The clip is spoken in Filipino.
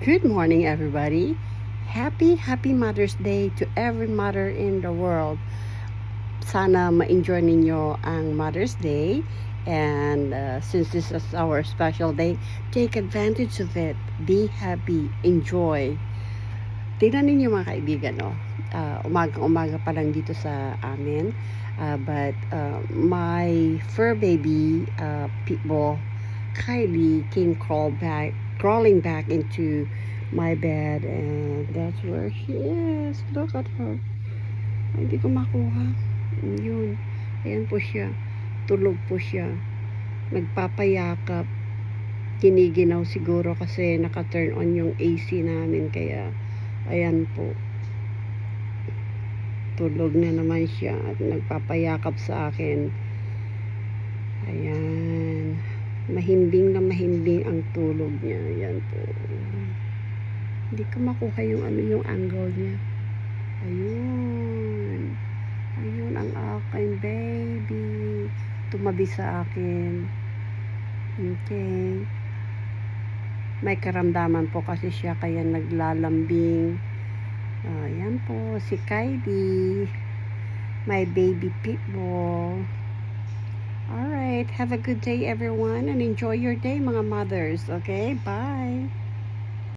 Good morning, everybody. Happy Mother's Day to every mother in the world. Sana ma-enjoy ninyo ang Mother's Day. And since this is our special day, take advantage of it. Be happy. Enjoy. Tingnan ninyo mga kaibigan, no? Umagang-umaga pa lang dito sa amin. But my fur baby, Pitbull, Kylie, crawling back into my bed, and that's where she is. Look at her. Ay, hindi ko makuha. Yun. Ayan po siya. Tulog po siya. Nagpapayakap. Kiniginaw siguro kasi naka-turn on yung AC namin. Kaya, ayan po. Tulog na naman siya at nagpapayakap sa akin. Ayan. Mahimbing na mahimbing ang tulog niya. Ayan po. Hindi ko makuha yung angle niya. Ayun. Ayun ang aking baby. Tumabi sa akin. Okay. May karamdaman po kasi siya kaya naglalambing. Ayan po, si Kylie. My baby Pitbull. Alright, have a good day everyone and enjoy your day mga mothers. Okay, bye.